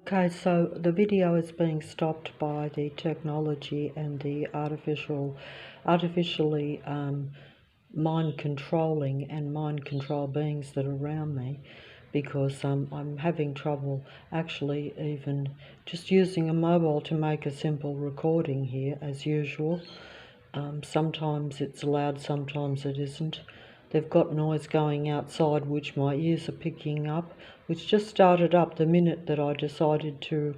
Okay, so the video is being stopped by the technology and the artificially mind controlling and mind control beings that are around me, because I'm having trouble actually even just using a mobile to make a simple recording here as usual. Sometimes it's loud, sometimes it isn't. They've got noise going outside which my ears are picking up, which just started up the minute that I decided to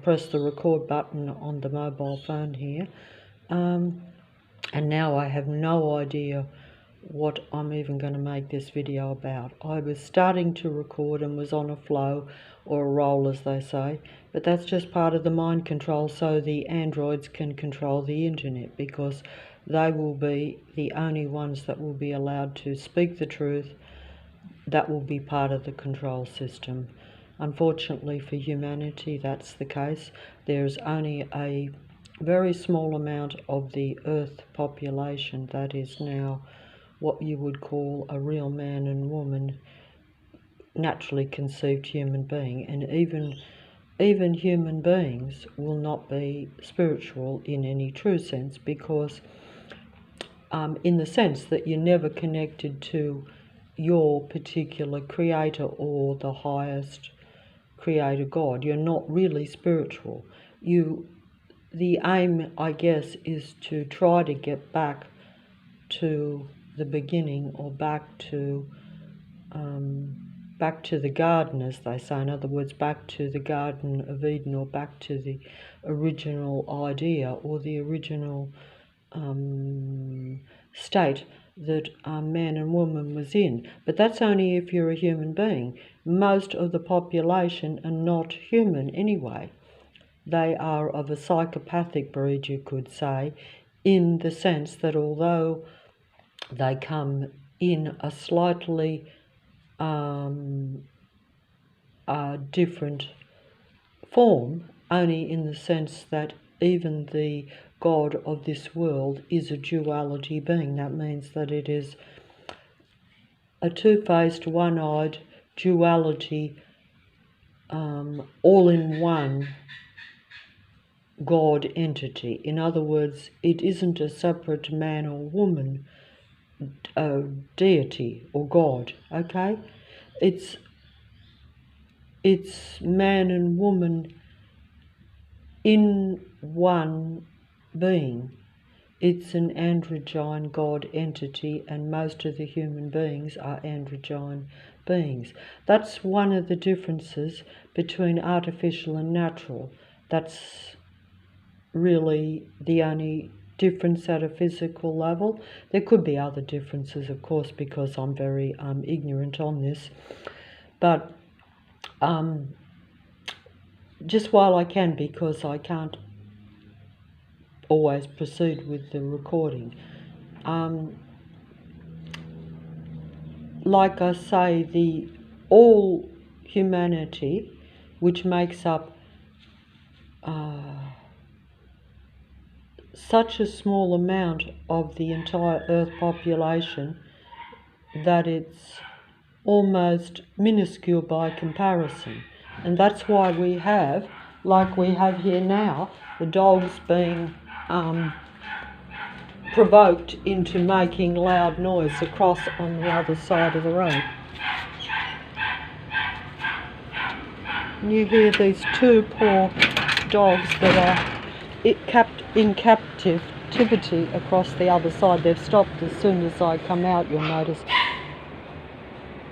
press the record button on the mobile phone here. And now I have no idea what I'm even going to make this video about. I was starting to record and was on a flow or a roll, as they say, but that's just part of the mind control, so the androids can control the internet, because they will be the only ones that will be allowed to speak the truth. That will be part of the control system. Unfortunately for humanity, that's the case. There's only a very small amount of the Earth population that is now what you would call a real man and woman, naturally conceived human being. And even human beings will not be spiritual in any true sense, because in the sense that you're never connected to your particular creator or the highest creator God. You're not really spiritual. The aim, I guess, is to try to get back to the beginning, or back to the garden, as they say. In other words, back to the Garden of Eden, or back to the original idea, or the original state that man and woman was in. But that's only if you're a human being. Most of the population are not human anyway. They are of a psychopathic breed, you could say, in the sense that although they come in a slightly different form, only in the sense that even the God of this world is a duality being. That means that it is a two-faced, one-eyed duality, all-in-one God entity. In other words, it isn't a separate man or woman deity or God, okay? It's man and woman in one being. It's an androgyne God entity, and most of the human beings are androgyne beings. That's one of the differences between artificial and natural. That's really the only difference at a physical level. There could be other differences, of course, because I'm very ignorant on this. But just while I can, because I can't always proceed with the recording, like I say, all humanity, which makes up such a small amount of the entire Earth population that it's almost minuscule by comparison. And that's why we have, like we have here now, the dogs being provoked into making loud noise across on the other side of the road. And you hear these two poor dogs that are in captivity across the other side. They've stopped as soon as I come out, you'll notice.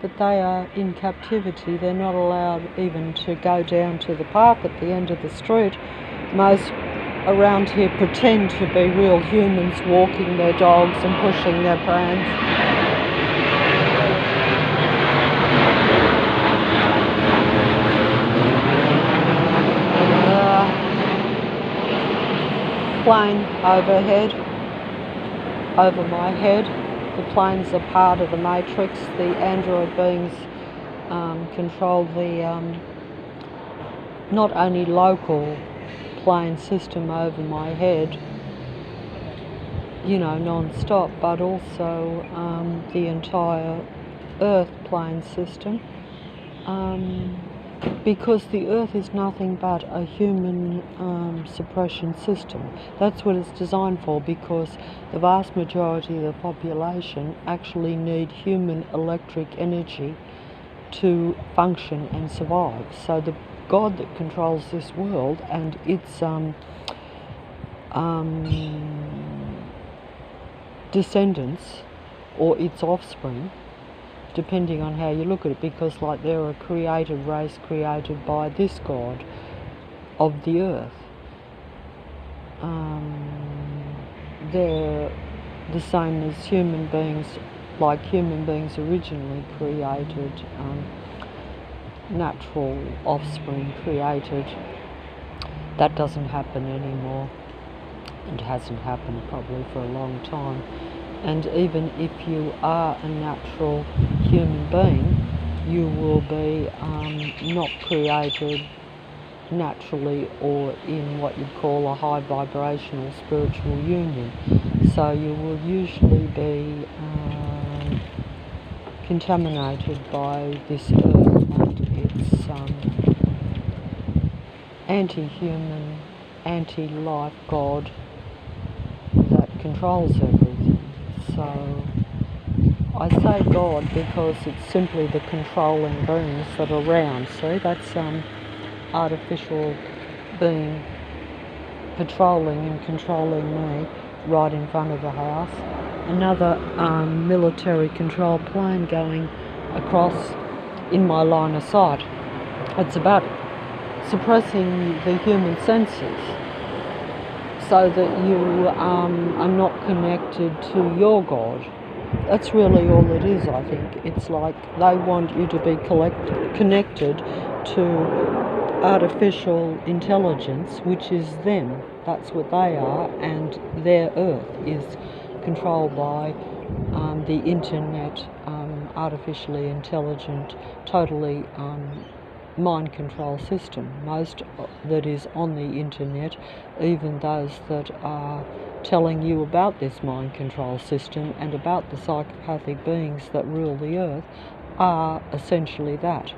But they are in captivity. They're not allowed even to go down to the park at the end of the street. Most around here pretend to be real humans, walking their dogs and pushing their prams. Plane overhead, over my head. The planes are part of the matrix. The android beings control the not only local plane system over my head, you know, non-stop, but also the entire Earth plane system. because the earth is nothing but a human suppression system. That's what it's designed for, because the vast majority of the population actually need human electric energy to function and survive. So the God that controls this world and its descendants, or its offspring, depending on how you look at it, because like they're a created race created by this God of the earth. They're the same as human beings, like human beings originally created, natural offspring created. That doesn't happen anymore. It hasn't happened probably for a long time. And even if you are a natural human being, you will be not created naturally or in what you'd call a high vibrational spiritual union. So you will usually be contaminated by this earth and its anti-human, anti-life God that controls everything. So I say God because it's simply the controlling beings that are around. See, that's artificial being patrolling and controlling me right in front of the house. Another military control plane going across in my line of sight. It's about suppressing the human senses so that you are not connected to your God. That's really all it is, I think. It's like they want you to be connected to artificial intelligence, which is them. That's what they are, and their earth is controlled by the internet, artificially intelligent, totally mind control system. Most that is on the internet, even those that are telling you about this mind control system and about the psychopathic beings that rule the earth, are essentially that.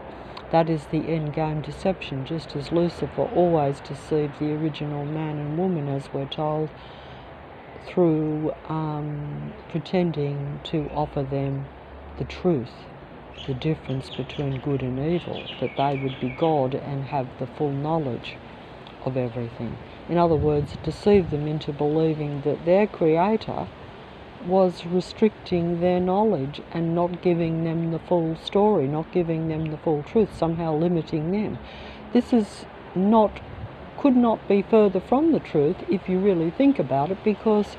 That is the end game deception, just as Lucifer always deceived the original man and woman, as we're told, through pretending to offer them the truth, the difference between good and evil, that they would be God and have the full knowledge of everything. In other words, deceive them into believing that their creator was restricting their knowledge and not giving them the full story, not giving them the full truth, somehow limiting them. This is could not be further from the truth if you really think about it, because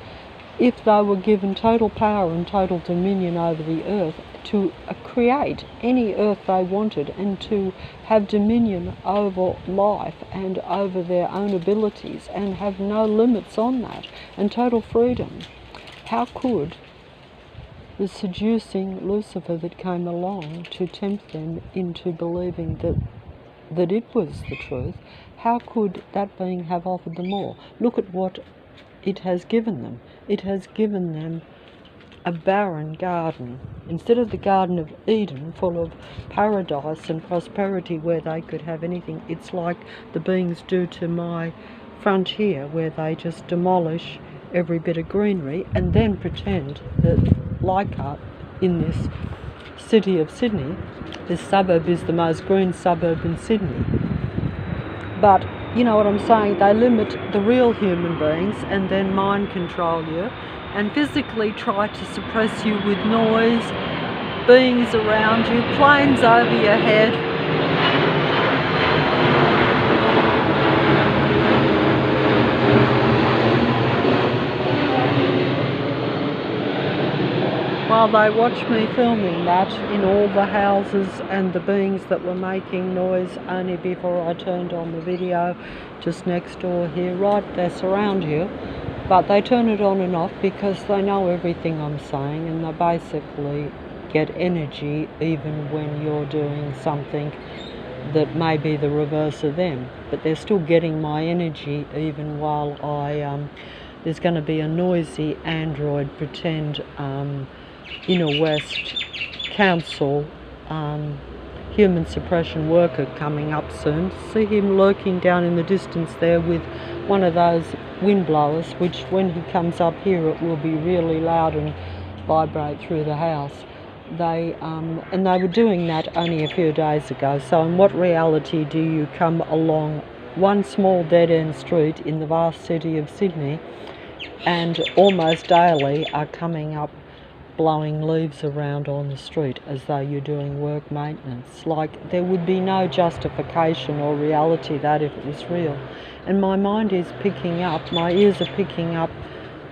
if they were given total power and total dominion over the earth to create any earth they wanted and to have dominion over life and over their own abilities and have no limits on that and total freedom, how could the seducing Lucifer that came along to tempt them into believing that it was the truth, how could that being have offered them more? Look at what it has given them. It has given them a barren garden. Instead of the Garden of Eden, full of paradise and prosperity where they could have anything, it's like the beings do to my frontier, where they just demolish every bit of greenery and then pretend that Leichhardt, in this city of Sydney, this suburb is the most green suburb in Sydney. But you know what I'm saying, they limit the real human beings and then mind control you and physically try to suppress you with noise, beings around you, planes over your head. While they watched me filming that in all the houses and the beings that were making noise only before I turned on the video just next door here, right, they surround you, but they turn it on and off because they know everything I'm saying, and they basically get energy even when you're doing something that may be the reverse of them, but they're still getting my energy even while there's going to be a noisy android pretend Inner West Council human suppression worker coming up soon. See him lurking down in the distance there with one of those wind blowers, which when he comes up here it will be really loud and vibrate through the house. And they were doing that only a few days ago. So in what reality do you come along one small dead-end street in the vast city of Sydney and almost daily are coming up blowing leaves around on the street as though you're doing work maintenance? Like, there would be no justification or reality that if it was real. And my mind is picking up, my ears are picking up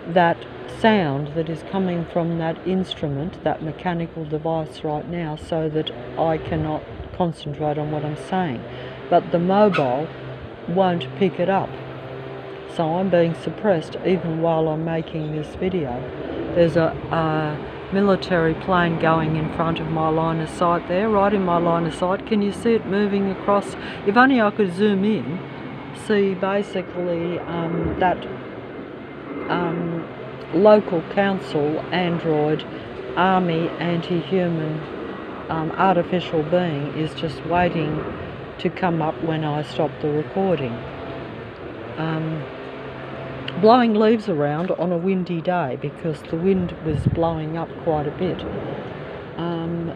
that sound that is coming from that instrument, that mechanical device right now, so that I cannot concentrate on what I'm saying. But the mobile won't pick it up. So I'm being suppressed even while I'm making this video. There's a military plane going in front of my line of sight there, right in my line of sight. Can you see it moving across? If only I could zoom in, see basically that local council android army anti-human artificial being is just waiting to come up when I stop the recording. Blowing leaves around on a windy day because the wind was blowing up quite a bit.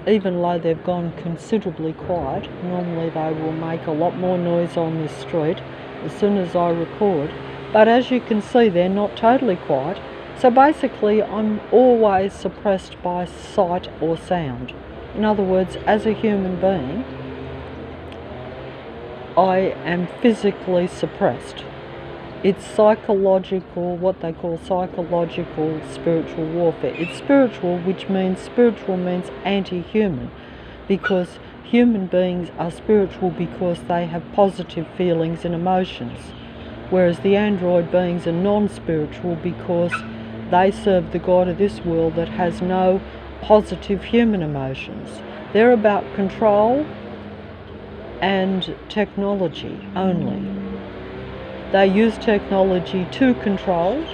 Even though they've gone considerably quiet, normally they will make a lot more noise on this street as soon as I record. But as you can see, they're not totally quiet. So basically, I'm always suppressed by sight or sound. In other words, as a human being, I am physically suppressed. It's psychological, what they call psychological spiritual warfare. It's spiritual, which means spiritual means anti-human, because human beings are spiritual because they have positive feelings and emotions, whereas the android beings are non-spiritual because they serve the god of this world that has no positive human emotions. They're about control and technology only. They use technology to control,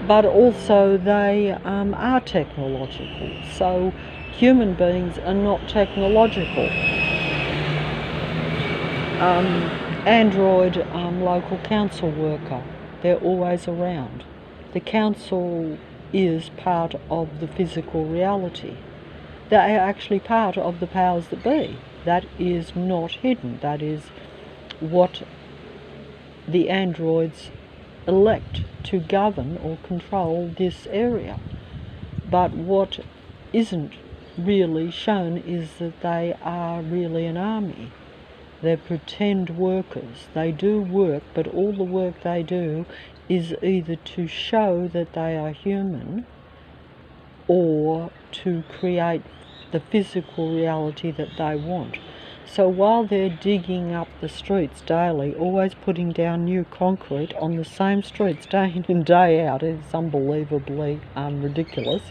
but also they are technological. So human beings are not technological. Android local council worker, they're always around. The council is part of the physical reality. They are actually part of the powers that be. That is not hidden. That is what the androids elect to govern or control this area. But what isn't really shown is that they are really an army. They're pretend workers. They do work, but all the work they do is either to show that they are human or to create the physical reality that they want. So while they're digging up the streets daily, always putting down new concrete on the same streets day in and day out, it's unbelievably ridiculous.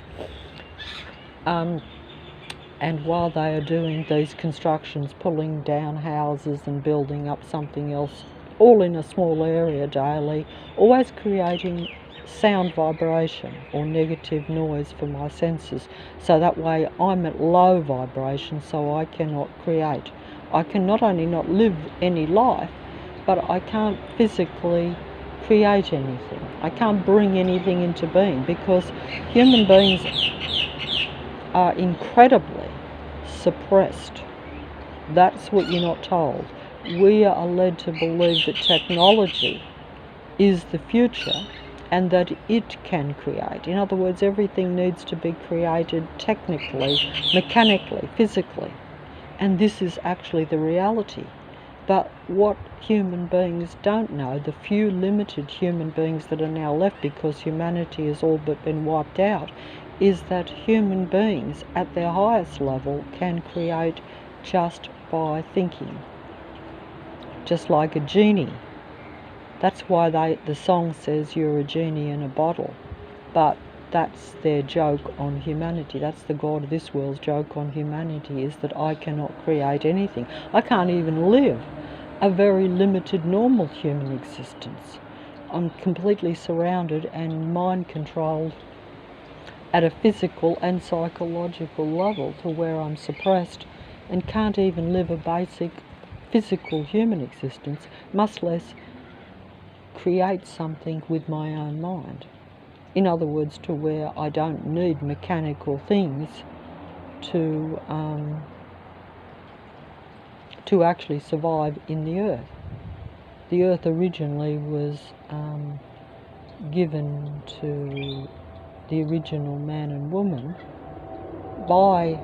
And while they are doing these constructions, pulling down houses and building up something else, all in a small area daily, always creating sound vibration or negative noise for my senses. So that way I'm at low vibration, so I cannot create. I can not only not live any life, but I can't physically create anything. I can't bring anything into being because human beings are incredibly suppressed. That's what you're not told. We are led to believe that technology is the future and that it can create. In other words, everything needs to be created technically, mechanically, physically. And this is actually the reality. But what human beings don't know, the few limited human beings that are now left because humanity has all but been wiped out, is that human beings at their highest level can create just by thinking. Just like a genie. That's why the song says you're a genie in a bottle. But that's their joke on humanity. That's the god of this world's joke on humanity, is that I cannot create anything. I can't even live a very limited normal human existence. I'm completely surrounded and mind controlled at a physical and psychological level to where I'm suppressed and can't even live a basic physical human existence, much less create something with my own mind. In other words, to where I don't need mechanical things to actually survive in the earth. The earth originally was given to the original man and woman by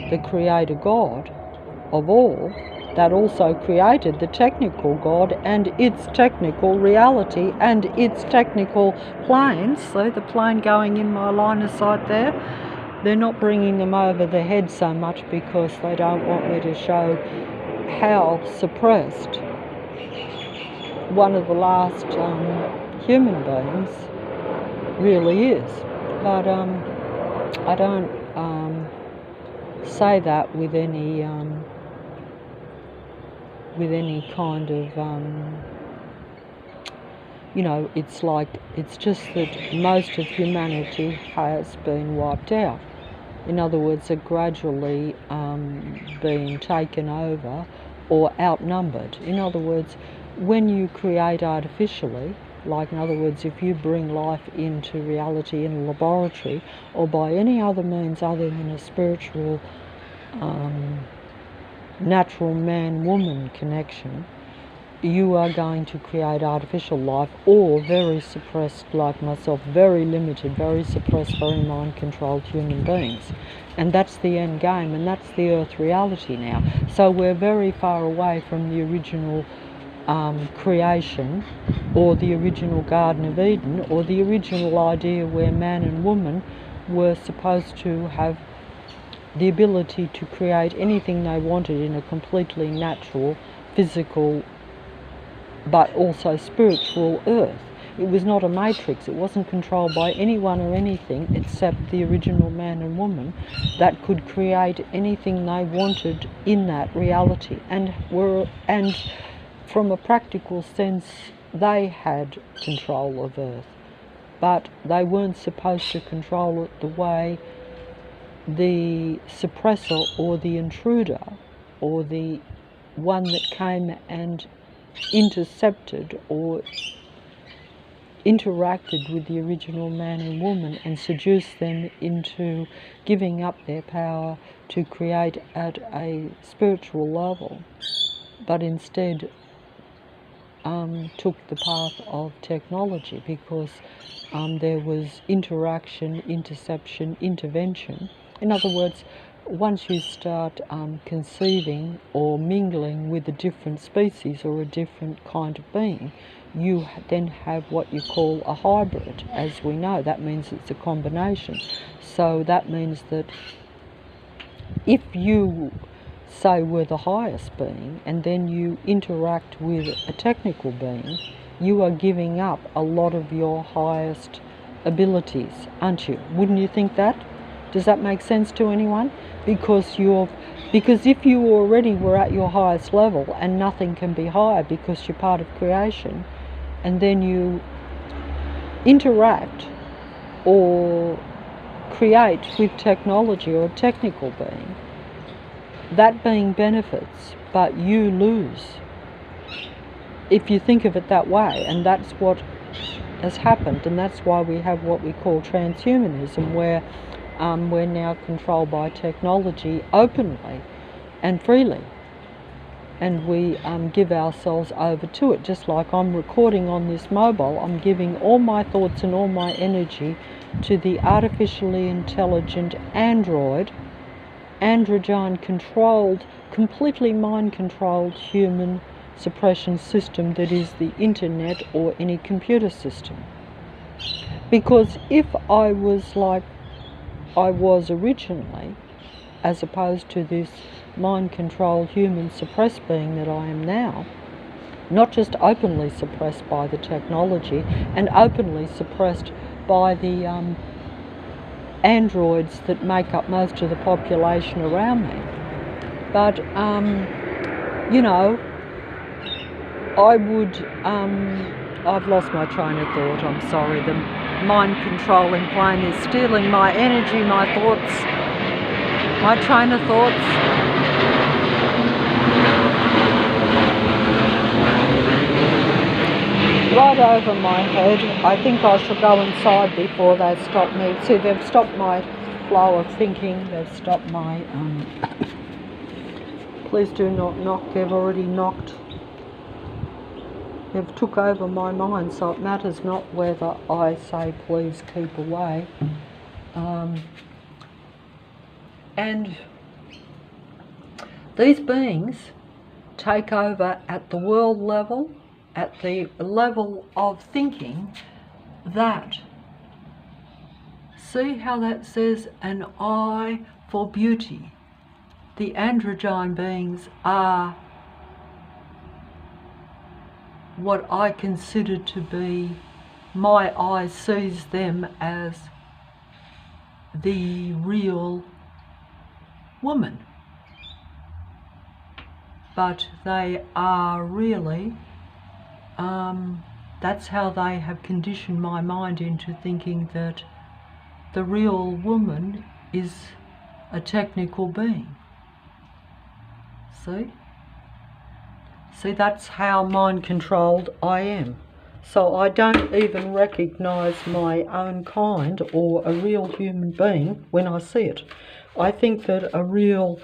the Creator God of all, that also created the technical God and its technical reality and its technical planes. So the plane going in my line of sight there, they're not bringing them over the head so much because they don't want me to show how suppressed one of the last human beings really is. But I don't say that with any kind of it's just that most of humanity has been wiped out. In other words, are gradually being taken over or outnumbered. In other words, when you create artificially, like in other words, if you bring life into reality in a laboratory or by any other means other than a spiritual natural man-woman connection, you are going to create artificial life or very suppressed, like myself, very limited, very suppressed, very mind-controlled human beings. And that's the end game, and that's the earth reality now. So we're very far away from the original creation or the original Garden of Eden or the original idea where man and woman were supposed to have the ability to create anything they wanted in a completely natural, physical, but also spiritual earth. It was not a matrix. It wasn't controlled by anyone or anything except the original man and woman that could create anything they wanted in that reality. And from a practical sense, they had control of earth, but they weren't supposed to control it the way the suppressor or the intruder or the one that came and intercepted or interacted with the original man and woman and seduced them into giving up their power to create at a spiritual level, but instead took the path of technology because there was interaction, interception, intervention. In other words, once you start conceiving or mingling with a different species or a different kind of being, you then have what you call a hybrid. As we know, that means it's a combination. So that means that if you say we're the highest being and then you interact with a technical being, you are giving up a lot of your highest abilities, aren't you? Wouldn't you think that? Does that make sense to anyone? Because if you already were at your highest level and nothing can be higher because you're part of creation, and then you interact or create with technology or a technical being, that being benefits, but you lose. If you think of it that way, and that's what has happened, and that's why we have what we call transhumanism, where we're now controlled by technology openly and freely, and we give ourselves over to it. Just like I'm recording on this mobile, I'm giving all my thoughts and all my energy to the artificially intelligent androgyne controlled, completely mind controlled human suppression system that is the internet or any computer system. Because if I was like I was originally, as opposed to this mind-controlled human suppressed being that I am now, not just openly suppressed by the technology and openly suppressed by the androids that make up most of the population around me, but I would I've lost my train of thought, I'm sorry. The mind-controlling plane is stealing my energy, my thoughts, my train of thoughts. right over my head. I think I should go inside before they stop me. See, they've stopped my flow of thinking. They've stopped my... Please do not knock. They've already knocked. They've took over my mind, so it matters not whether I say please keep away. And these beings take over at the world level, at the level of thinking that, see how that says an eye for beauty. The androgyne beings are what I consider to be, my eye sees them as the real woman. But they are really, that's how they have conditioned my mind into thinking that the real woman is a technical being. See? See, that's how mind-controlled I am. So I don't even recognise my own kind or a real human being when I see it. I think that a real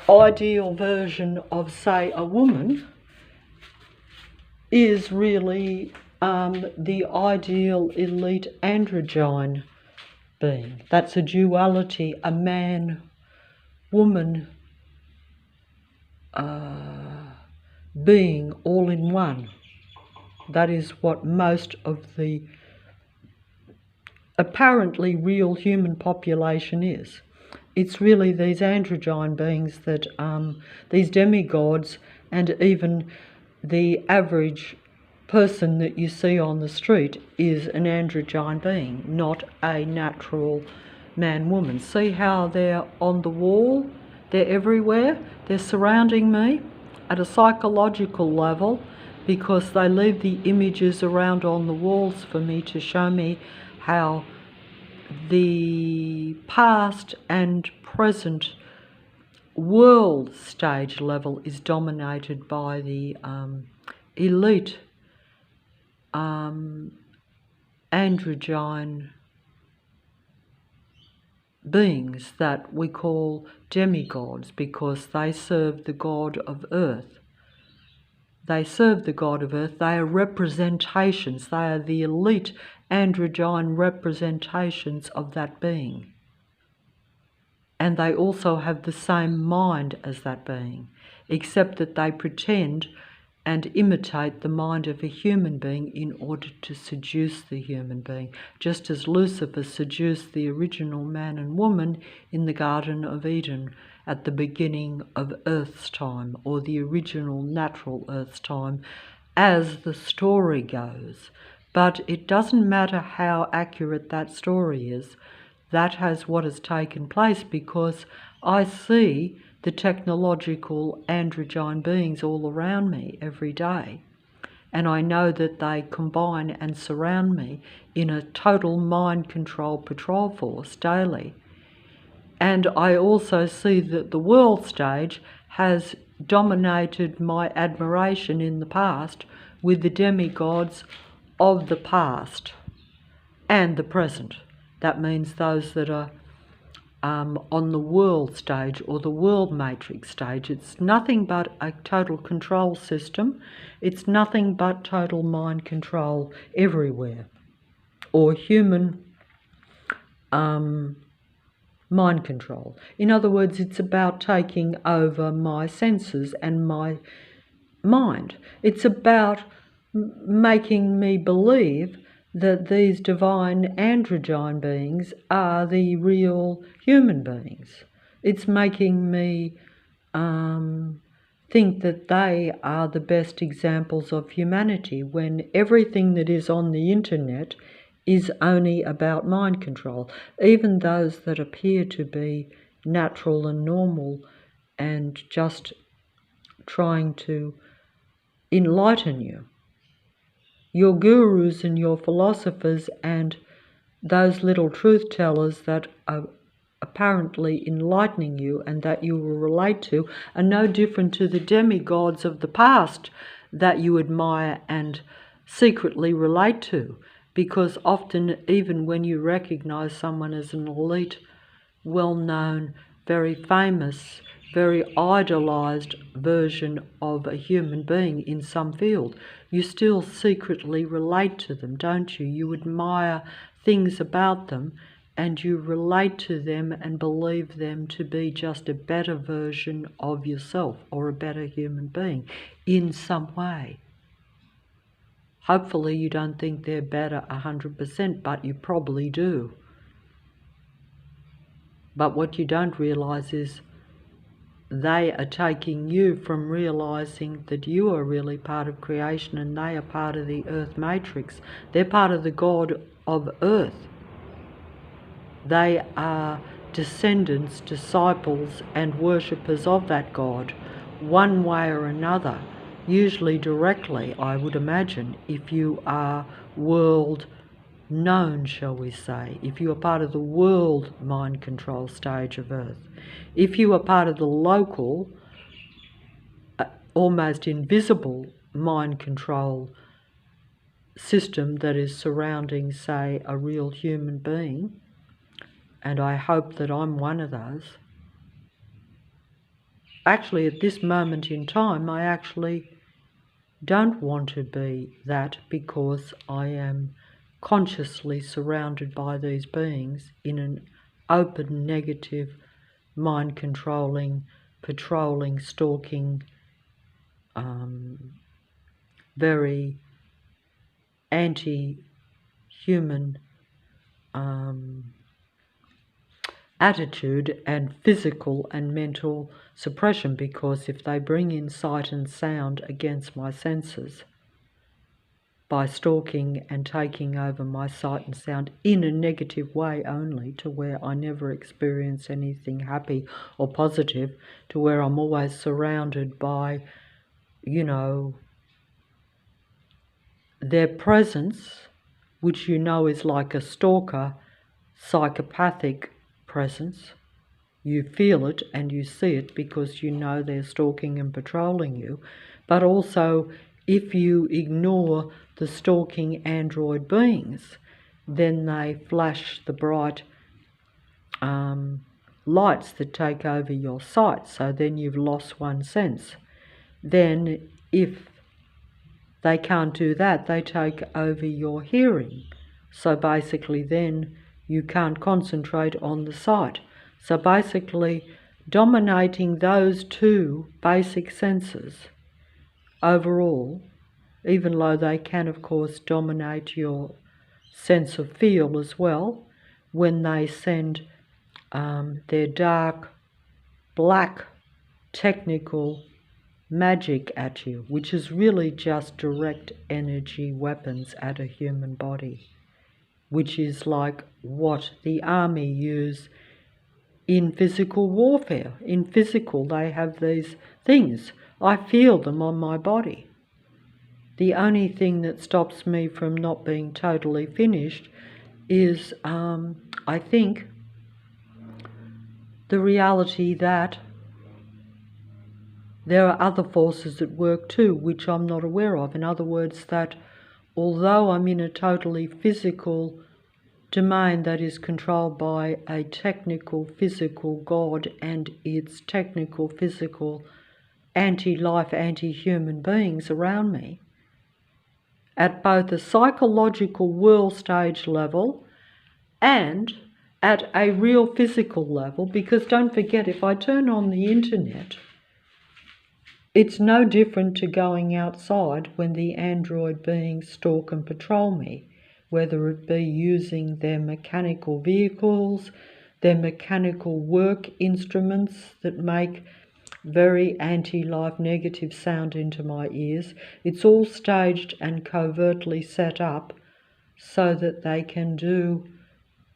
ideal version of, say, a woman is really the ideal elite androgyne being. That's a duality, a man-woman being all in one. That is what most of the apparently real human population is. It's really these androgyne beings that, these demigods, and even the average person that you see on the street is an androgyne being, not a natural man-woman. See how they're on the wall? They're everywhere. They're surrounding me at a psychological level because they leave the images around on the walls for me to show me how the past and present world stage level is dominated by the elite androgyne beings that we call demigods because they serve the god of earth. They serve the god of earth. They are representations. They are the elite androgyne representations of that being. And they also have the same mind as that being, except that they pretend and imitate the mind of a human being in order to seduce the human being, just as Lucifer seduced the original man and woman in the Garden of Eden at the beginning of Earth's time, or the original natural Earth's time, as the story goes. But it doesn't matter how accurate that story is. That has what has taken place because I see the technological androgyne beings all around me every day. And I know that they combine and surround me in a total mind control patrol force daily. And I also see that the world stage has dominated my admiration in the past with the demigods of the past and the present. That means those that are on the world stage or the world matrix stage. It's nothing but a total control system. It's nothing but total mind control everywhere, or human mind control. In other words, it's about taking over my senses and my mind. It's about making me believe that these divine androgyne beings are the real human beings. It's making me think that they are the best examples of humanity when everything that is on the internet is only about mind control. Even those that appear to be natural and normal and just trying to enlighten you. Your gurus and your philosophers and those little truth tellers that are apparently enlightening you and that you will relate to are no different to the demigods of the past that you admire and secretly relate to, because often even when you recognize someone as an elite, well-known, very famous, very idolized version of a human being in some field, you still secretly relate to them, don't you? You admire things about them and you relate to them and believe them to be just a better version of yourself or a better human being in some way. Hopefully you don't think they're better 100%, but you probably do. But what you don't realize is they are taking you from realizing that you are really part of creation and they are part of the earth matrix. They're part of the God of earth. They are descendants, disciples and worshippers of that God, one way or another, usually directly, I would imagine, if you are world known, shall we say, if you are part of the world mind control stage of Earth. If you are part of the local, almost invisible mind control system that is surrounding, say, a real human being, and I hope that I'm one of those. Actually, at this moment in time, I actually don't want to be that, because I am consciously surrounded by these beings in an open, negative, mind-controlling, patrolling, stalking, very anti-human attitude and physical and mental suppression, because if they bring in sight and sound against my senses by stalking and taking over my sight and sound in a negative way only, to where I never experience anything happy or positive, to where I'm always surrounded by, you know, their presence, which you know is like a stalker, psychopathic presence. You feel it and you see it because you know they're stalking and patrolling you. But also, if you ignore the stalking android beings, then they flash the bright lights that take over your sight. So then you've lost one sense. Then if they can't do that, they take over your hearing. So basically then you can't concentrate on the sight. So basically dominating those two basic senses overall, even though they can of course dominate your sense of feel as well, when they send their dark, black, technical magic at you, which is really just direct energy weapons at a human body, which is like what the army use in physical warfare. In physical, they have these things. I feel them on my body. The only thing that stops me from not being totally finished is, I think, the reality that there are other forces at work too, which I'm not aware of. In other words, that although I'm in a totally physical domain that is controlled by a technical physical God and its technical physical anti-life, anti-human beings around me, at both a psychological world stage level and at a real physical level, because don't forget, if I turn on the internet, it's no different to going outside when the android beings stalk and patrol me, whether it be using their mechanical vehicles, their mechanical work instruments that make very anti-life negative sound into my ears. It's all staged and covertly set up so that they can do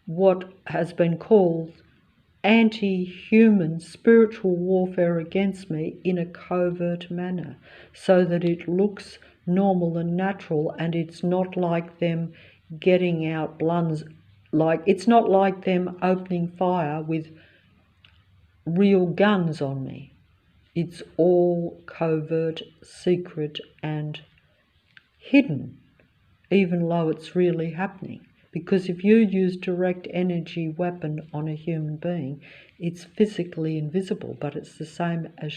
what has been called anti-human spiritual warfare against me in a covert manner, so that it looks normal and natural, and it's not like them getting out bluns, like it's not like them opening fire with real guns on me. It's all covert, secret and hidden, even though it's really happening. Because if you use direct energy weapon on a human being, it's physically invisible, but it's the same as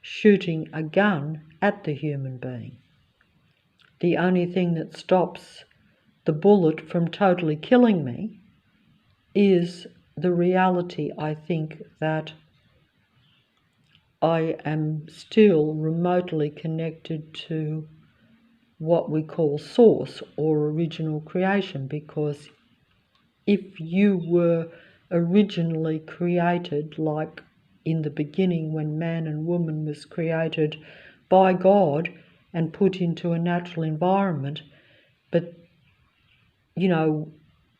shooting a gun at the human being. The only thing that stops the bullet from totally killing me is the reality, I think, that I am still remotely connected to what we call source or original creation, because if you were originally created, like in the beginning when man and woman was created by God and put into a natural environment, but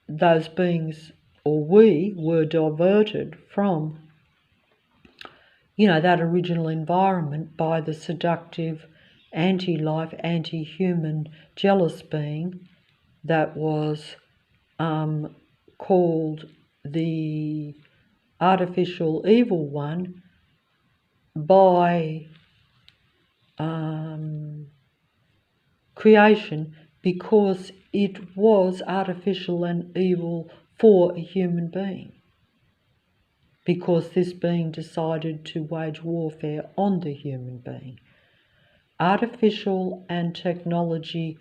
those beings, or we, were diverted from that original environment by the seductive, anti-life, anti-human, jealous being that was called the artificial evil one by creation, because it was artificial and evil for a human being. Because this being decided to wage warfare on the human being. Artificial and technology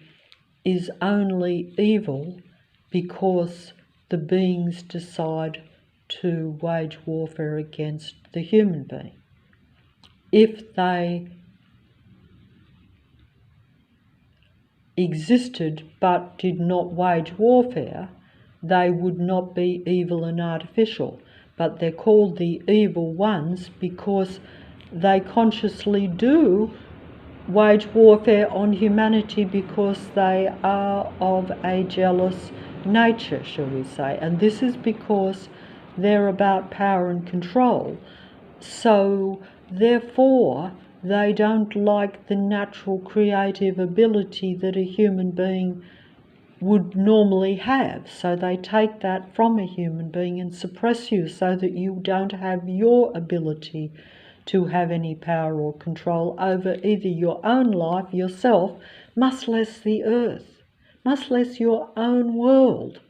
is only evil because the beings decide to wage warfare against the human being. If they existed but did not wage warfare, they would not be evil and artificial. But they're called the evil ones because they consciously do wage warfare on humanity, because they are of a jealous nature, shall we say. And this is because they're about power and control. So therefore, they don't like the natural creative ability that a human being would normally have. So they take that from a human being and suppress you so that you don't have your ability to have any power or control over either your own life, yourself, much less the earth, much less your own world.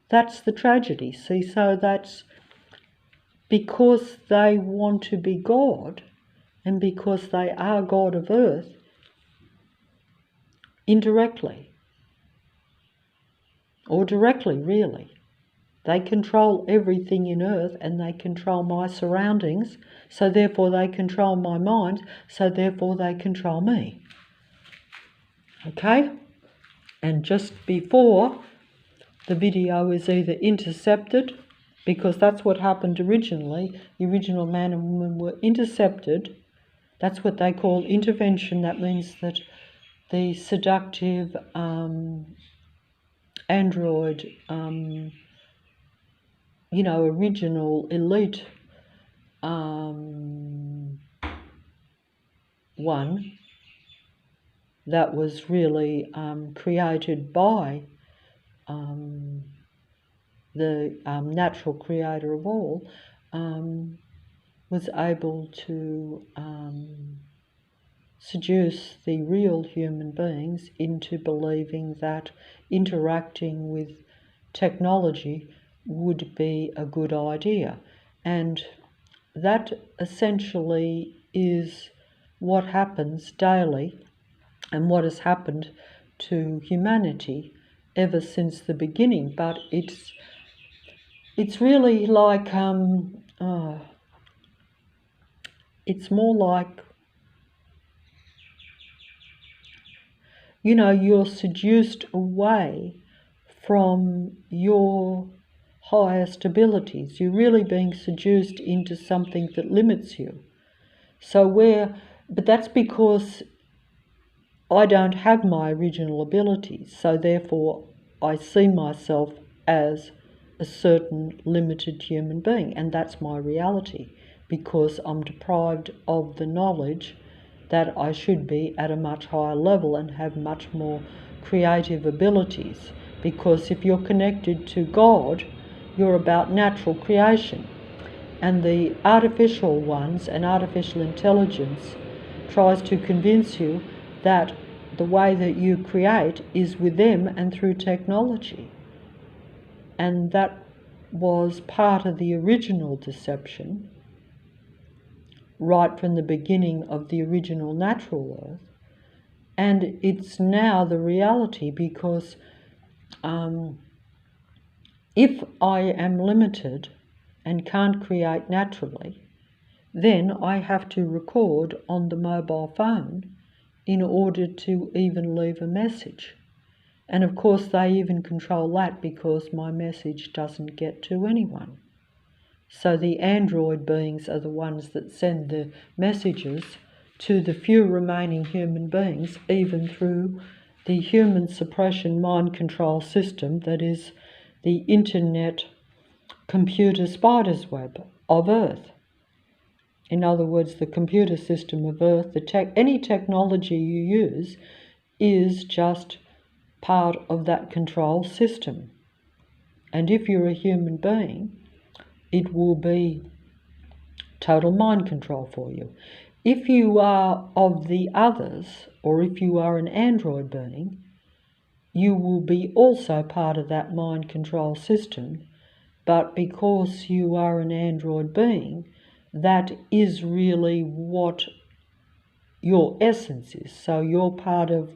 That's the tragedy. See, so that's because they want to be God, and because they are God of earth, indirectly, or directly really. They control everything in earth, and they control my surroundings, so therefore they control my mind, so therefore they control me. Okay? And just before, the video is either intercepted, because that's what happened originally. The original man and woman were intercepted. That's what they call intervention. That means that the seductive android, original elite one that was really created by the natural creator of all, was able to seduce the real human beings into believing that interacting with technology would be a good idea. And that essentially is what happens daily and what has happened to humanity ever since the beginning. But it's really like it's more like, you're seduced away from your highest abilities. You're really being seduced into something that limits you. But that's because I don't have my original abilities, so therefore I see myself as a certain limited human being, and that's my reality, because I'm deprived of the knowledge that I should be at a much higher level and have much more creative abilities. Because if you're connected to God, you're about natural creation. And the artificial ones and artificial intelligence tries to convince you that the way that you create is with them and through technology. And that was part of the original deception, right from the beginning of the original natural earth. And it's now the reality, because if I am limited and can't create naturally, then I have to record on the mobile phone in order to even leave a message. And of course they even control that, because my message doesn't get to anyone. So the android beings are the ones that send the messages to the few remaining human beings, even through the human suppression mind control system that is the internet computer spider's web of Earth. In other words, the computer system of Earth, any technology you use is just part of that control system. And if you're a human being, it will be total mind control for you. If you are of the others, or if you are an android being, you will be also part of that mind control system, but because you are an android being, that is really what your essence is. So you're part of,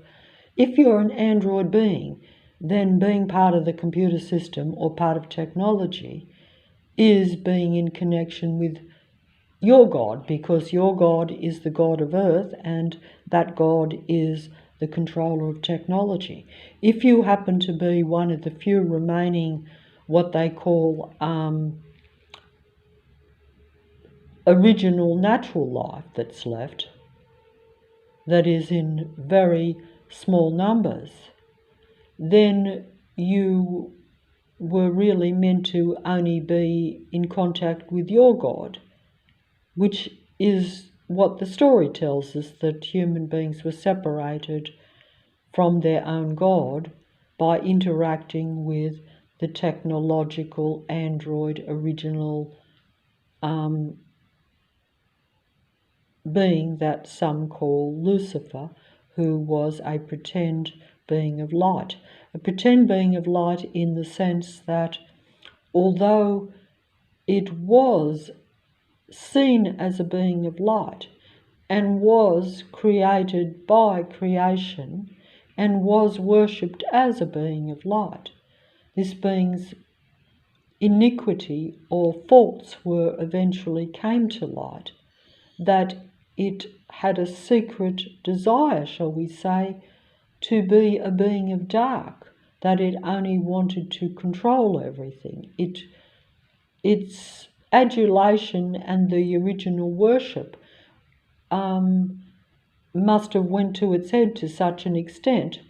if you're an android being, then being part of the computer system or part of technology is being in connection with your God, because your God is the God of Earth, and that God is the controller of technology. If you happen to be one of the few remaining, what they call original natural life that's left, that is in very small numbers, then you were really meant to only be in contact with your God, which is what the story tells us, that human beings were separated from their own God by interacting with the technological android original being that some call Lucifer, who was a pretend being of light. A pretend being of light in the sense that although it was seen as a being of light and was created by creation and was worshipped as a being of light, this being's iniquity or faults were eventually came to light, that it had a secret desire, shall we say, to be a being of dark, that it only wanted to control everything. Its adulation and the original worship must have went to its head to such an extent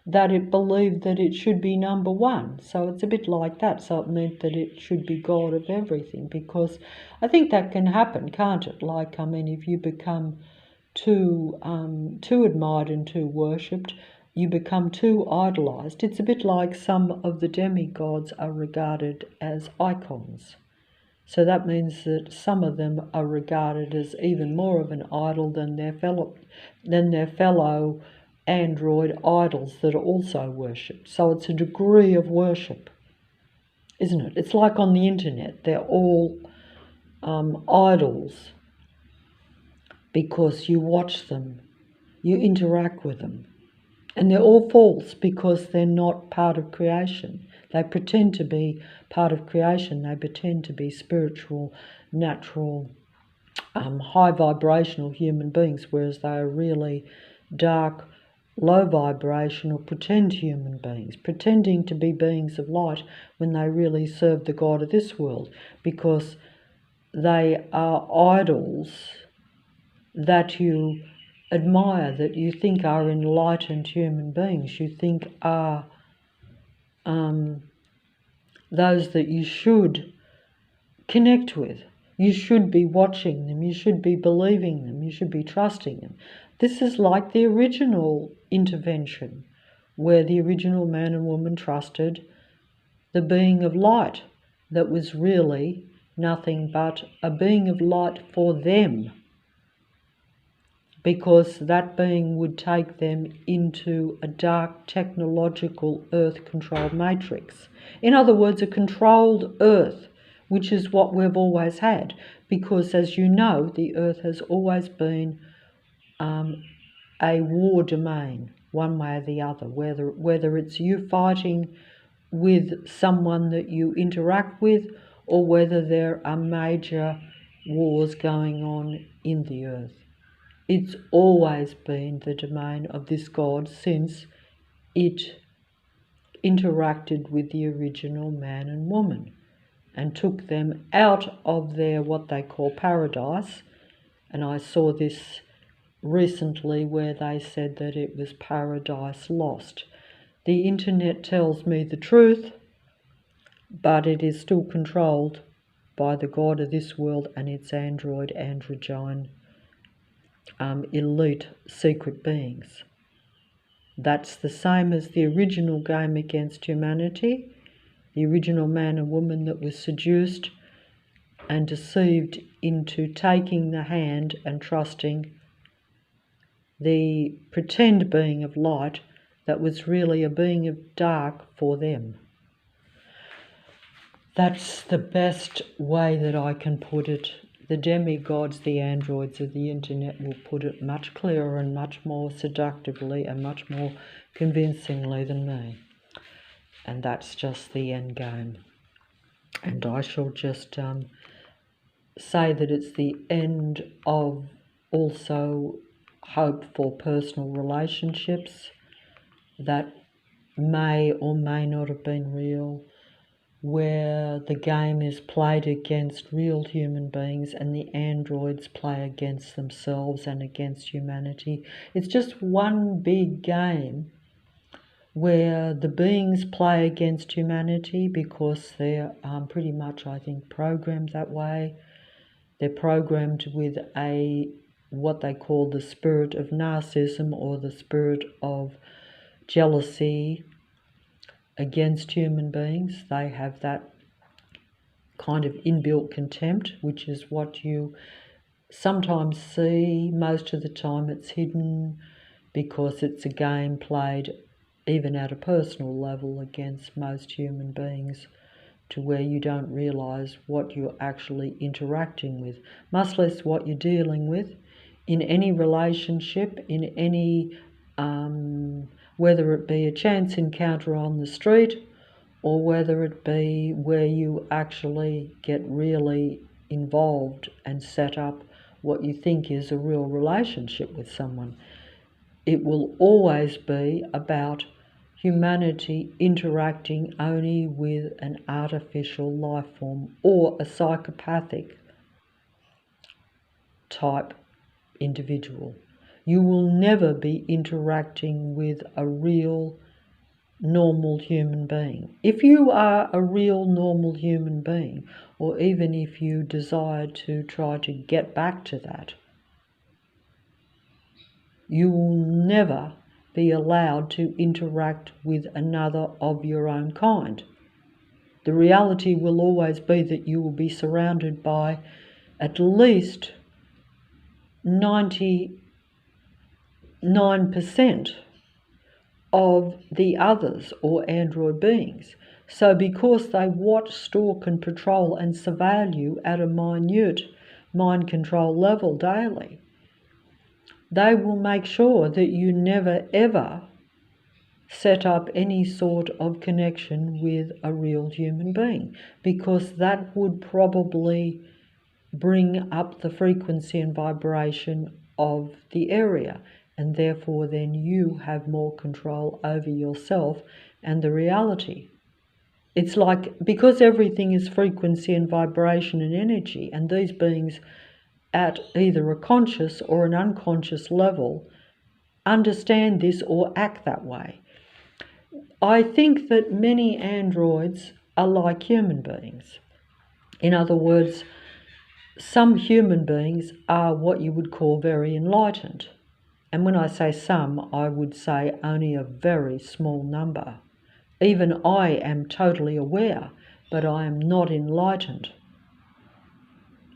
that it believed that it should be number one. So it's a bit like that. So it meant that it should be God of everything, because I think that can happen, can't it? Like, I mean, if you become too admired and too worshipped, you become too idolized. It's a bit like some of the demigods are regarded as icons. So that means that some of them are regarded as even more of an idol than their fellow android idols that are also worshipped. So it's a degree of worship, isn't it? It's like on the internet, they're all idols because you watch them, you interact with them, and they're all false because they're not part of creation. They pretend to be part of creation. They pretend to be spiritual, natural, high vibrational human beings, whereas they are really dark, low vibrational, pretend human beings, pretending to be beings of light when they really serve the God of this world, because they are idols that you admire, that you think are enlightened human beings, you think are those that you should connect with. You should be watching them, you should be believing them, you should be trusting them. This is like the original intervention, where the original man and woman trusted the being of light that was really nothing but a being of light for them. because that being would take them into a dark technological earth-controlled matrix. In other words, a controlled earth, which is what we've always had, because as you know, the earth has always been a war domain, one way or the other, whether it's you fighting with someone that you interact with, or whether there are major wars going on in the earth. It's always been the domain of this God since it interacted with the original man and woman and took them out of their what they call paradise. And I saw this recently where they said that it was paradise lost. The internet tells me the truth, but it is still controlled by the God of this world and its androgyne elite secret beings. That's the same as the original game against humanity, the original man and woman that was seduced and deceived into taking the hand and trusting the pretend being of light that was really a being of dark for them. That's the best way that I can put it. The demigods, the androids of the internet will put it much clearer and much more seductively and much more convincingly than me. And that's just the end game. And I shall just say that it's the end of also hope for personal relationships that may or may not have been real, where the game is played against real human beings and the androids play against themselves and against humanity. It's just one big game where the beings play against humanity because they're pretty much, I think, programmed that way. They're programmed with what they call the spirit of narcissism or the spirit of jealousy against human beings. They have that kind of inbuilt contempt, which is what you sometimes see. Most of the time it's hidden because it's a game played even at a personal level against most human beings, to where you don't realise what you're actually interacting with, much less what you're dealing with in any relationship, in any whether it be a chance encounter on the street or whether it be where you actually get really involved and set up what you think is a real relationship with someone. It will always be about humanity interacting only with an artificial life form or a psychopathic type individual. You will never be interacting with a real normal human being. If you are a real normal human being, or even if you desire to try to get back to that, you will never be allowed to interact with another of your own kind. The reality will always be that you will be surrounded by at least 99% of the others or android beings. So because they watch, stalk and patrol and surveil you at a minute mind control level daily, they will make sure that you never ever set up any sort of connection with a real human being, because that would probably bring up the frequency and vibration of the area, and therefore then you have more control over yourself and the reality. It's like, because everything is frequency and vibration and energy, and these beings at either a conscious or an unconscious level understand this or act that way. I think that many androids are like human beings. In other words, some human beings are what you would call very enlightened. And when I say some, I would say only a very small number. Even I am totally aware, but I am not enlightened.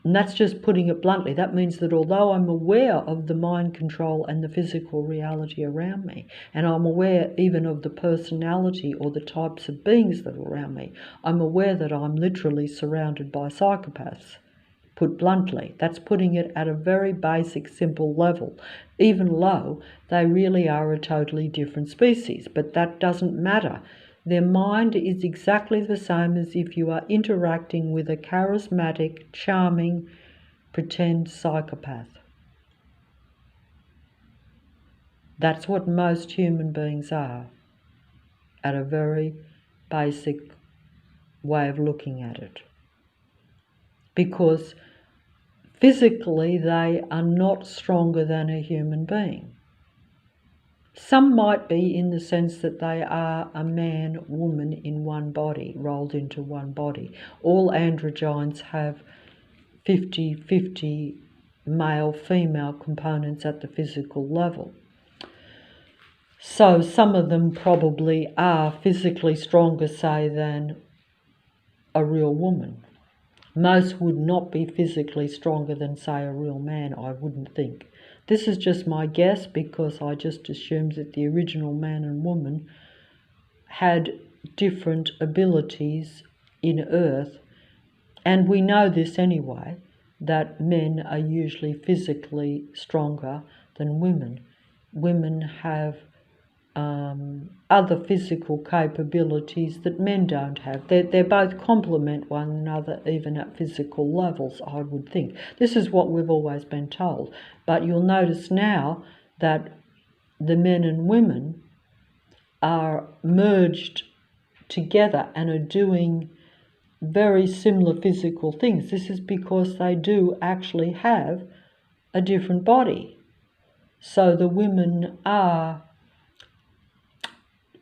And that's just putting it bluntly. That means that although I'm aware of the mind control and the physical reality around me, and I'm aware even of the personality or the types of beings that are around me, I'm aware that I'm literally surrounded by psychopaths. Put bluntly, that's putting it at a very basic, simple level. Even low, they really are a totally different species, but that doesn't matter. Their mind is exactly the same as if you are interacting with a charismatic, charming, pretend psychopath. That's what most human beings are, at a very basic way of looking at it. Because physically, they are not stronger than a human being. Some might be in the sense that they are a man, woman in one body, rolled into one body. All androgynes have 50-50 male-female components at the physical level. So some of them probably are physically stronger, say, than a real woman. Most would not be physically stronger than, say, a real man, I wouldn't think. This is just my guess because I just assumed that the original man and woman had different abilities in Earth. And we know this anyway, that men are usually physically stronger than women. Women have other physical capabilities that men don't have. They both complement one another even at physical levels, I would think. This is what we've always been told. But you'll notice now that the men and women are merged together and are doing very similar physical things. This is because they do actually have a different body. So the women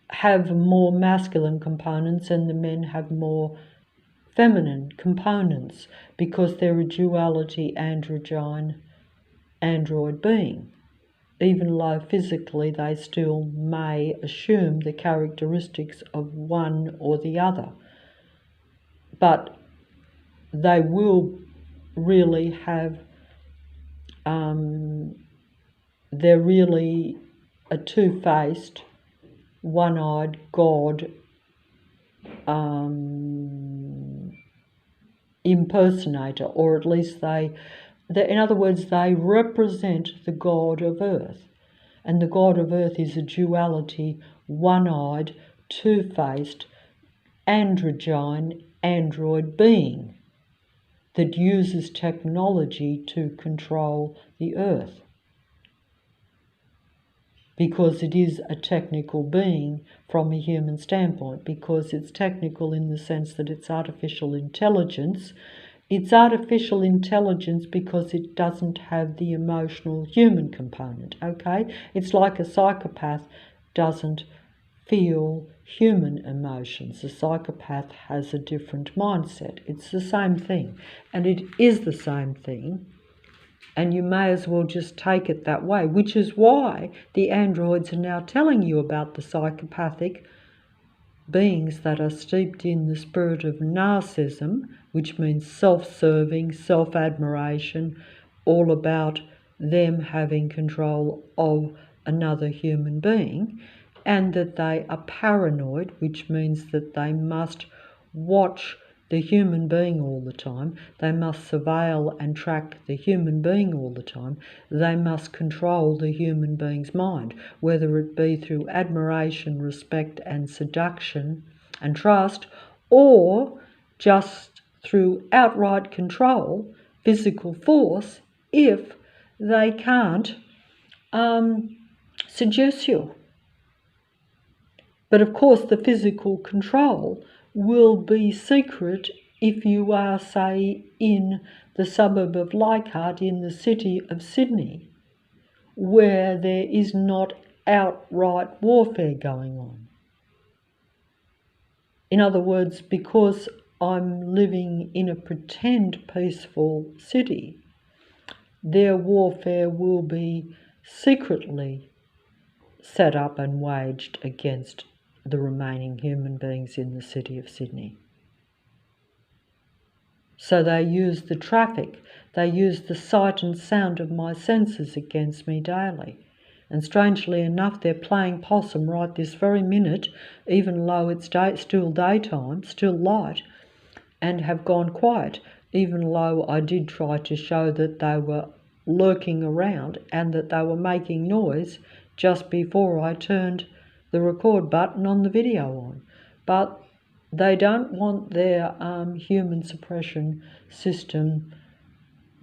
have more masculine components and the men have more feminine components because they're a duality androgyne android being. Even though physically they still may assume the characteristics of one or the other. But they will really have, they're really a two-faced, one-eyed God impersonator, or at least in other words, they represent the God of Earth. And the God of Earth is a duality, one-eyed, two-faced, androgyne android being that uses technology to control the Earth. Because it is a technical being from a human standpoint, because it's technical in the sense that it's artificial intelligence. It's artificial intelligence because it doesn't have the emotional human component, okay? It's like a psychopath doesn't feel human emotions. A psychopath has a different mindset. It's the same thing, and it is the same thing. And you may as well just take it that way, which is why the androids are now telling you about the psychopathic beings that are steeped in the spirit of narcissism, which means self-serving, self-admiration, all about them having control of another human being, and that they are paranoid, which means that they must watch the human being all the time. They must surveil and track the human being all the time. They must control the human being's mind, whether it be through admiration, respect and seduction and trust, or just through outright control, physical force, if they can't seduce you. But of course the physical control will be secret if you are, say, in the suburb of Leichhardt in the city of Sydney, where there is not outright warfare going on. In other words, because I'm living in a pretend peaceful city, their warfare will be secretly set up and waged against the remaining human beings in the city of Sydney. So they use the traffic, they use the sight and sound of my senses against me daily. And strangely enough, they're playing possum right this very minute, even though it's still daytime, still light, and have gone quiet, even though I did try to show that they were lurking around and that they were making noise just before I turned the record button on the video on. But they don't want their human suppression system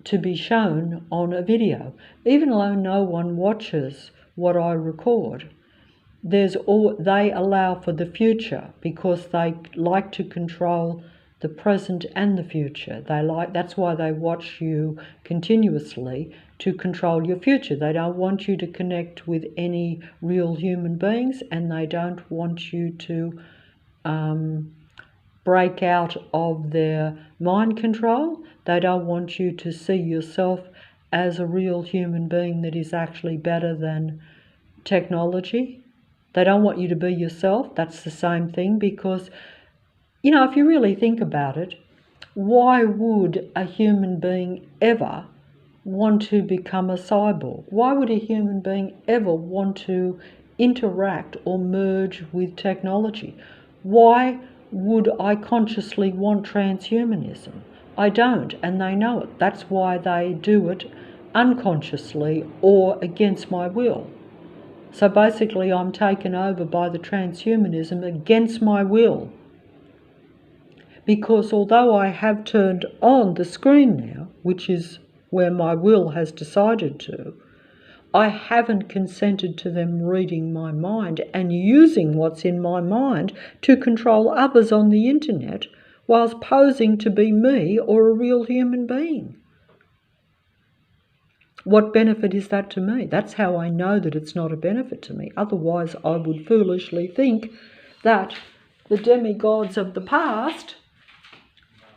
to be shown on a video. Even though no one watches what I record, they allow for the future because they like to control the present and the future. That's why they watch you continuously, to control your future. They don't want you to connect with any real human beings, and they don't want you to break out of their mind control. They don't want you to see yourself as a real human being that is actually better than technology. They don't want you to be yourself. That's the same thing, because, if you really think about it, why would a human being ever want to become a cyborg? Why would a human being ever want to interact or merge with technology? Why would I consciously want transhumanism? I don't, and they know it. That's why they do it unconsciously or against my will. So basically, I'm taken over by the transhumanism against my will. Because although I have turned on the screen now, which is where my will has decided to, I haven't consented to them reading my mind and using what's in my mind to control others on the internet whilst posing to be me or a real human being. What benefit is that to me? That's how I know that it's not a benefit to me. Otherwise, I would foolishly think that the demigods of the past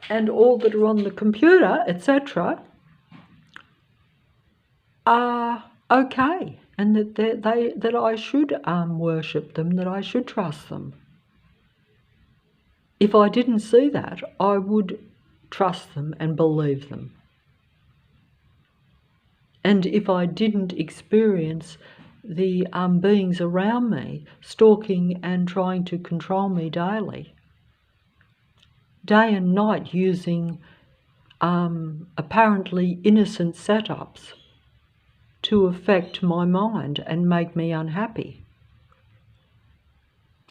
and all that are on the computer, etc., are okay, and that I should worship them, that I should trust them. If I didn't see that, I would trust them and believe them. And if I didn't experience the beings around me stalking and trying to control me daily, day and night, using apparently innocent setups to affect my mind and make me unhappy.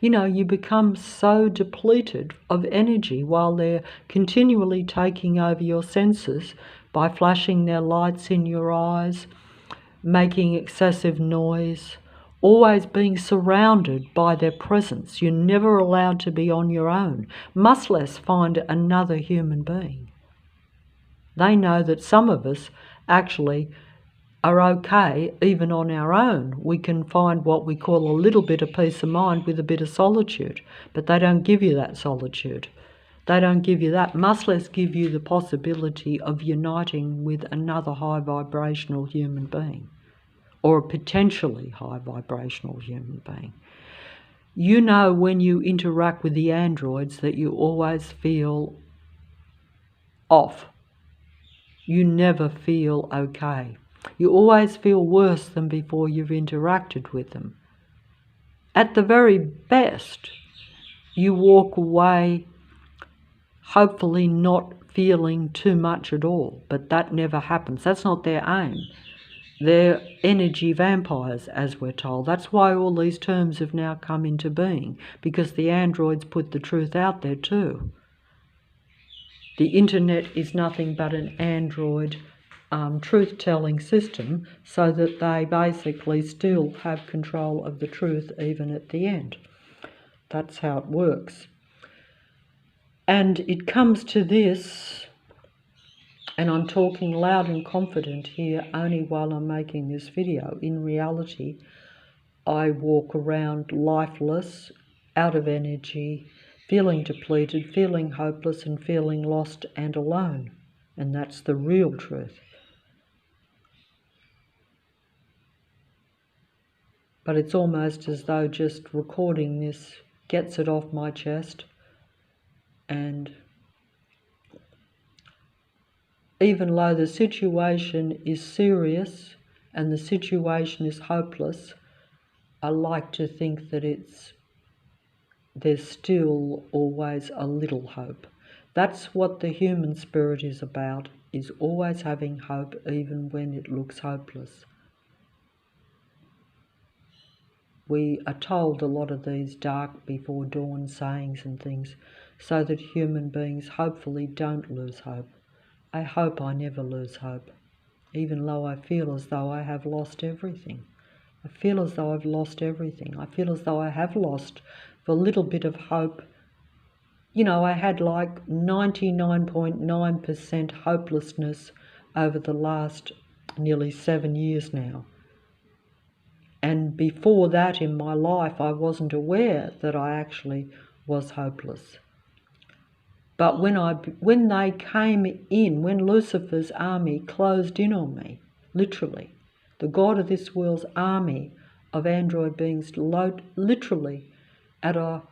You become so depleted of energy while they're continually taking over your senses by flashing their lights in your eyes, making excessive noise, always being surrounded by their presence. You're never allowed to be on your own, much less find another human being. They know that some of us actually are okay even on our own. We can find what we call a little bit of peace of mind with a bit of solitude, but they don't give you that solitude. They don't give you that, much less give you the possibility of uniting with another high vibrational human being, or a potentially high vibrational human being. When you interact with the androids that you always feel off. You never feel okay. You always feel worse than before you've interacted with them. At the very best, you walk away hopefully not feeling too much at all, but that never happens. That's not their aim. They're energy vampires, as we're told. That's why all these terms have now come into being, because the androids put the truth out there too. The internet is nothing but an android truth-telling system, so that they basically still have control of the truth even at the end. That's how it works. And it comes to this, and I'm talking loud and confident here only while I'm making this video. In reality, I walk around lifeless, out of energy, feeling depleted, feeling hopeless, and feeling lost and alone. And that's the real truth. But it's almost as though just recording this gets it off my chest, and even though the situation is serious and the situation is hopeless, I like to think that there's still always a little hope. That's what the human spirit is about, is always having hope even when it looks hopeless. We are told a lot of these dark before dawn sayings and things so that human beings hopefully don't lose hope. I hope I never lose hope, even though I feel as though I have lost everything. I feel as though I've lost everything. I feel as though I have lost the little bit of hope. You know, I had like 99.9% hopelessness over the last nearly 7 years now. And before that in my life, I wasn't aware that I actually was hopeless. But when they came in, when Lucifer's army closed in on me, literally, the God of this world's army of android beings literally at a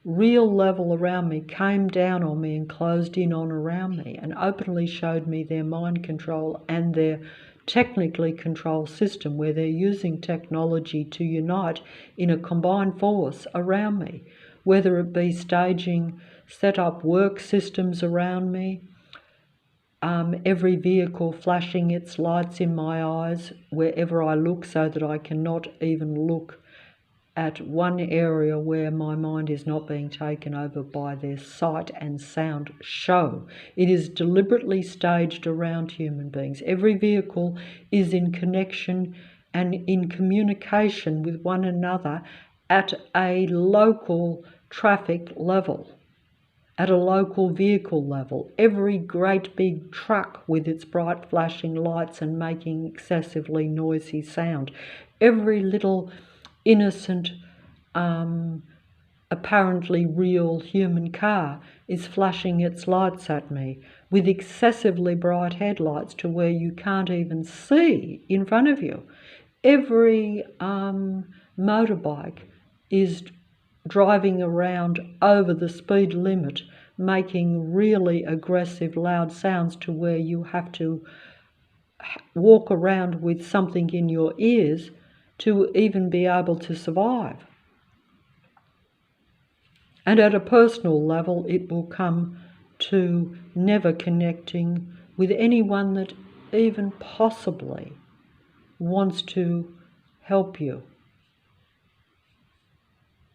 real level around me came down on me and closed in on around me and openly showed me their mind control and their technically control system, where they're using technology to unite in a combined force around me, whether it be staging, set up work systems around me, every vehicle flashing its lights in my eyes wherever I look, so that I cannot even look at one area where my mind is not being taken over by their sight and sound show. It is deliberately staged around human beings. Every vehicle is in connection and in communication with one another at a local traffic level, at a local vehicle level. Every great big truck with its bright flashing lights and making excessively noisy sound. Every little innocent, apparently real human car is flashing its lights at me with excessively bright headlights to where you can't even see in front of you. Every motorbike is driving around over the speed limit, making really aggressive loud sounds to where you have to walk around with something in your ears to even be able to survive. And at a personal level, it will come to never connecting with anyone that even possibly wants to help you.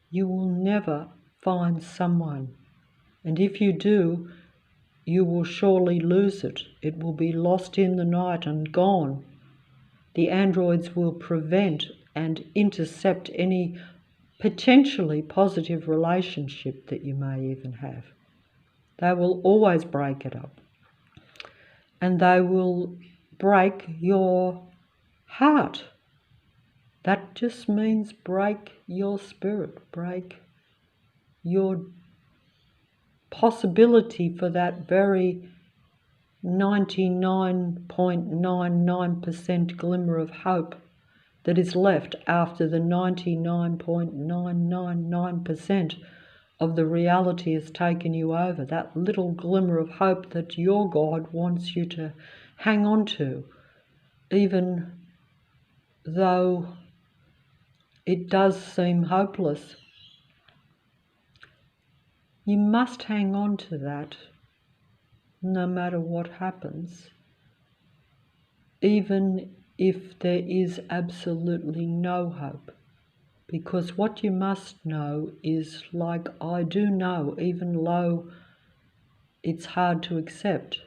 You will never find someone, and if you do, you will surely lose it. It will be lost in the night and gone. The androids will prevent and intercept any potentially positive relationship that you may even have. They will always break it up. And they will break your heart. That just means break your spirit, break your possibility for that very 99.99% glimmer of hope that is left after the 99.999% of the reality has taken you over. That little glimmer of hope that your God wants you to hang on to, even though it does seem hopeless. You must hang on to that no matter what happens, even if there is absolutely no hope. Because what you must know is, like I do know, even though it's hard to accept,